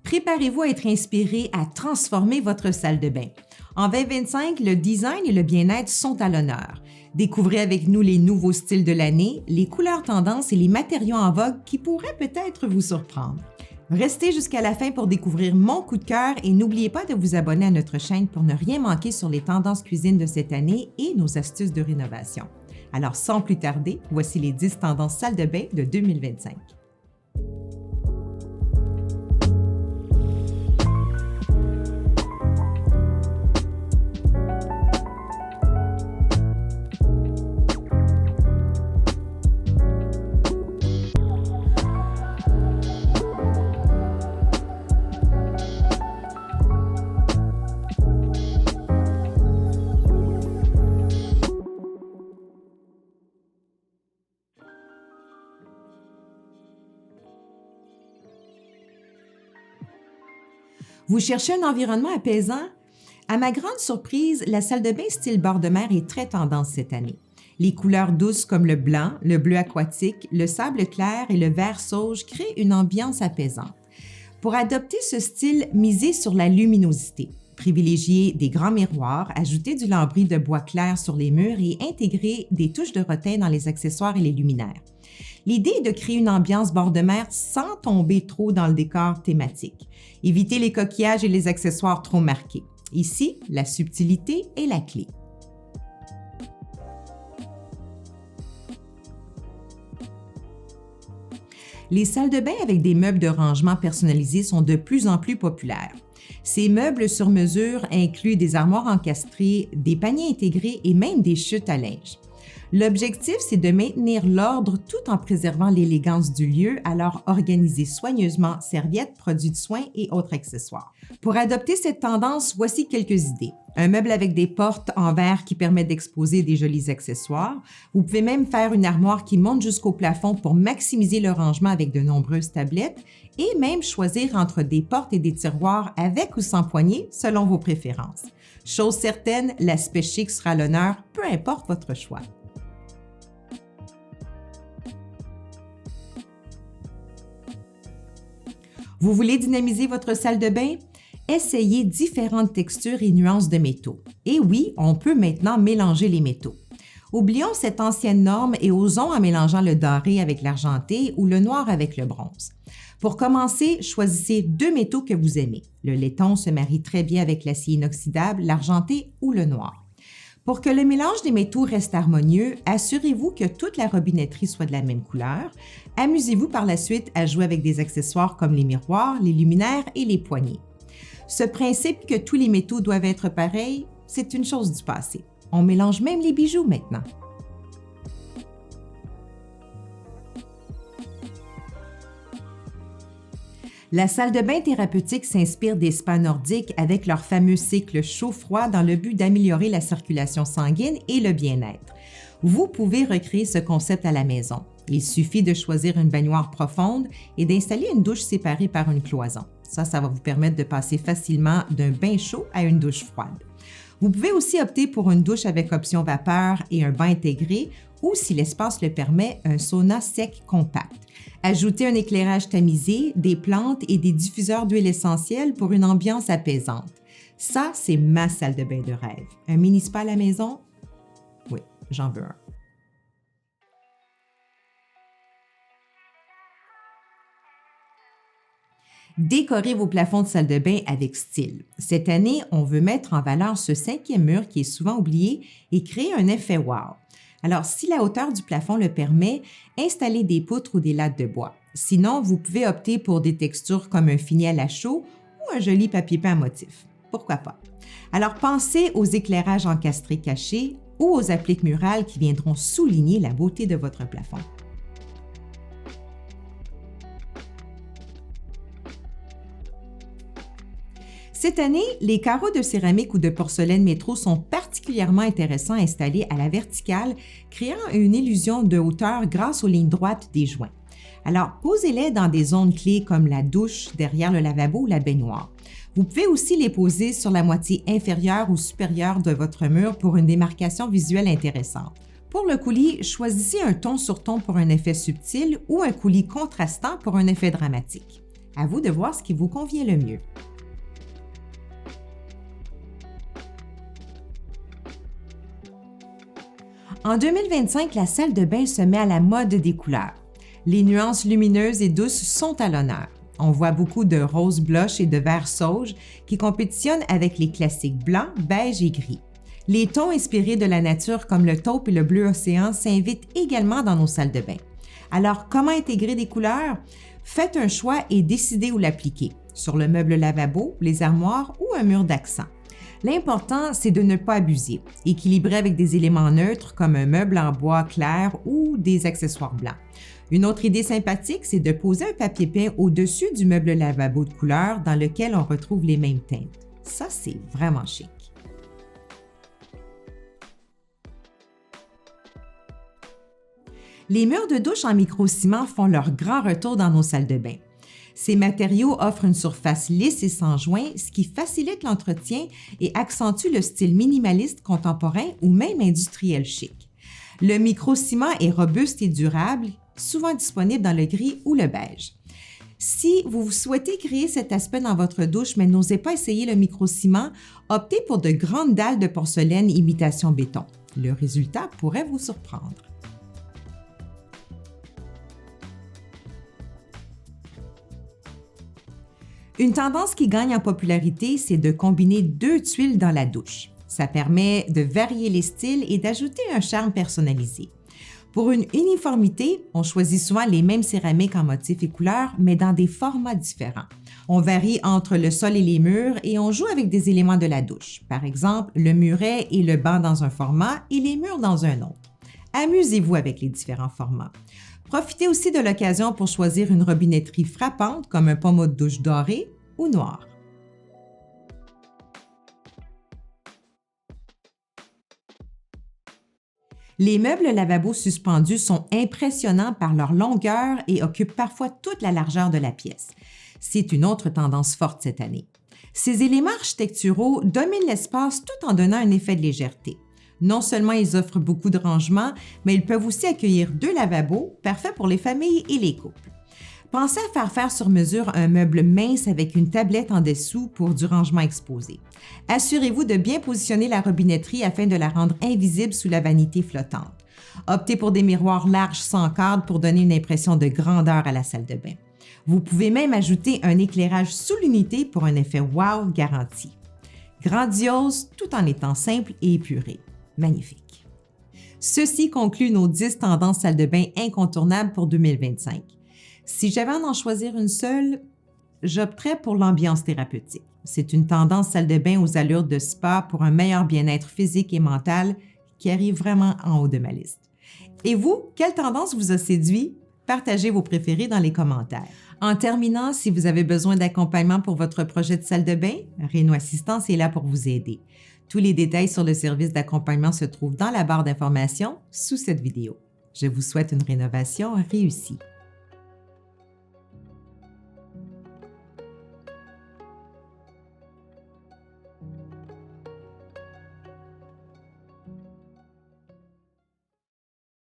Préparez-vous à être inspiré à transformer votre salle de bain. En 2025, le design et le bien-être sont à l'honneur. Découvrez avec nous les nouveaux styles de l'année, les couleurs tendances et les matériaux en vogue qui pourraient peut-être vous surprendre. Restez jusqu'à la fin pour découvrir mon coup de cœur et n'oubliez pas de vous abonner à notre chaîne pour ne rien manquer sur les tendances cuisine de cette année et nos astuces de rénovation. Alors sans plus tarder, voici les 10 tendances salle de bain de 2025. Vous cherchez un environnement apaisant? À ma grande surprise, la salle de bain style bord de mer est très tendance cette année. Les couleurs douces comme le blanc, le bleu aquatique, le sable clair et le vert sauge créent une ambiance apaisante. Pour adopter ce style, misez sur la luminosité. Privilégiez des grands miroirs, ajoutez du lambris de bois clair sur les murs et intégrez des touches de rotin dans les accessoires et les luminaires. L'idée est de créer une ambiance bord de mer sans tomber trop dans le décor thématique. Évitez les coquillages et les accessoires trop marqués. Ici, la subtilité est la clé. Les salles de bain avec des meubles de rangement personnalisés sont de plus en plus populaires. Ces meubles sur mesure incluent des armoires encastrées, des paniers intégrés et même des chutes à linge. L'objectif, c'est de maintenir l'ordre tout en préservant l'élégance du lieu, alors organisez soigneusement serviettes, produits de soins et autres accessoires. Pour adopter cette tendance, voici quelques idées. Un meuble avec des portes en verre qui permet d'exposer des jolis accessoires. Vous pouvez même faire une armoire qui monte jusqu'au plafond pour maximiser le rangement avec de nombreuses tablettes et même choisir entre des portes et des tiroirs avec ou sans poignée selon vos préférences. Chose certaine, l'aspect chic sera à l'honneur, peu importe votre choix. Vous voulez dynamiser votre salle de bain? Essayez différentes textures et nuances de métaux. Et oui, on peut maintenant mélanger les métaux. Oublions cette ancienne norme et osons en mélangeant le doré avec l'argenté ou le noir avec le bronze. Pour commencer, choisissez 2 métaux que vous aimez. Le laiton se marie très bien avec l'acier inoxydable, l'argenté ou le noir. Pour que le mélange des métaux reste harmonieux, assurez-vous que toute la robinetterie soit de la même couleur. Amusez-vous par la suite à jouer avec des accessoires comme les miroirs, les luminaires et les poignées. Ce principe que tous les métaux doivent être pareils, c'est une chose du passé. On mélange même les bijoux maintenant. La salle de bain thérapeutique s'inspire des spas nordiques avec leur fameux cycle chaud-froid dans le but d'améliorer la circulation sanguine et le bien-être. Vous pouvez recréer ce concept à la maison. Il suffit de choisir une baignoire profonde et d'installer une douche séparée par une cloison. Ça va vous permettre de passer facilement d'un bain chaud à une douche froide. Vous pouvez aussi opter pour une douche avec option vapeur et un bain intégré ou, si l'espace le permet, un sauna sec compact. Ajoutez un éclairage tamisé, des plantes et des diffuseurs d'huile essentielle pour une ambiance apaisante. Ça, c'est ma salle de bain de rêve. Un mini spa à la maison? Oui, j'en veux un. Décorez vos plafonds de salle de bain avec style. Cette année, on veut mettre en valeur ce 5e mur qui est souvent oublié et créer un effet wow. Alors, si la hauteur du plafond le permet, installez des poutres ou des lattes de bois. Sinon, vous pouvez opter pour des textures comme un fini à la chaux ou un joli papier peint à motif. Pourquoi pas? Alors, pensez aux éclairages encastrés cachés ou aux appliques murales qui viendront souligner la beauté de votre plafond. Cette année, les carreaux de céramique ou de porcelaine métro sont particulièrement intéressants installés à la verticale, créant une illusion de hauteur grâce aux lignes droites des joints. Alors, posez-les dans des zones clés comme la douche, derrière le lavabo ou la baignoire. Vous pouvez aussi les poser sur la moitié inférieure ou supérieure de votre mur pour une démarcation visuelle intéressante. Pour le coulis, choisissez un ton sur ton pour un effet subtil ou un coulis contrastant pour un effet dramatique. À vous de voir ce qui vous convient le mieux. En 2025, la salle de bain se met à la mode des couleurs. Les nuances lumineuses et douces sont à l'honneur. On voit beaucoup de rose blush et de vert sauge qui compétitionnent avec les classiques blancs, beige et gris. Les tons inspirés de la nature comme le taupe et le bleu océan s'invitent également dans nos salles de bain. Alors, comment intégrer des couleurs? Faites un choix et décidez où l'appliquer, sur le meuble lavabo, les armoires ou un mur d'accent. L'important, c'est de ne pas abuser, équilibrer avec des éléments neutres comme un meuble en bois clair ou des accessoires blancs. Une autre idée sympathique, c'est de poser un papier peint au-dessus du meuble lavabo de couleur dans lequel on retrouve les mêmes teintes. Ça, c'est vraiment chic. Les murs de douche en micro-ciment font leur grand retour dans nos salles de bain. Ces matériaux offrent une surface lisse et sans joint, ce qui facilite l'entretien et accentue le style minimaliste contemporain ou même industriel chic. Le micro-ciment est robuste et durable, souvent disponible dans le gris ou le beige. Si vous souhaitez créer cet aspect dans votre douche mais n'osez pas essayer le micro-ciment, optez pour de grandes dalles de porcelaine imitation béton. Le résultat pourrait vous surprendre. Une tendance qui gagne en popularité, c'est de combiner 2 tuiles dans la douche. Ça permet de varier les styles et d'ajouter un charme personnalisé. Pour une uniformité, on choisit souvent les mêmes céramiques en motifs et couleurs, mais dans des formats différents. On varie entre le sol et les murs et on joue avec des éléments de la douche. Par exemple, le muret et le banc dans un format et les murs dans un autre. Amusez-vous avec les différents formats. Profitez aussi de l'occasion pour choisir une robinetterie frappante comme un pommeau de douche doré ou noir. Les meubles lavabo suspendus sont impressionnants par leur longueur et occupent parfois toute la largeur de la pièce. C'est une autre tendance forte cette année. Ces éléments architecturaux dominent l'espace tout en donnant un effet de légèreté. Non seulement ils offrent beaucoup de rangement, mais ils peuvent aussi accueillir 2 lavabos, parfaits pour les familles et les couples. Pensez à faire sur mesure un meuble mince avec une tablette en dessous pour du rangement exposé. Assurez-vous de bien positionner la robinetterie afin de la rendre invisible sous la vanité flottante. Optez pour des miroirs larges sans cadre pour donner une impression de grandeur à la salle de bain. Vous pouvez même ajouter un éclairage sous l'unité pour un effet wow garanti. Grandiose tout en étant simple et épuré. Magnifique. Ceci conclut nos 10 tendances salle de bain incontournables pour 2025. Si j'avais à en choisir une seule, j'opterais pour l'ambiance thérapeutique. C'est une tendance salle de bain aux allures de spa pour un meilleur bien-être physique et mental qui arrive vraiment en haut de ma liste. Et vous, quelle tendance vous a séduit? Partagez vos préférés dans les commentaires. En terminant, si vous avez besoin d'accompagnement pour votre projet de salle de bain, Réno Assistance est là pour vous aider. Tous les détails sur le service d'accompagnement se trouvent dans la barre d'information sous cette vidéo. Je vous souhaite une rénovation réussie.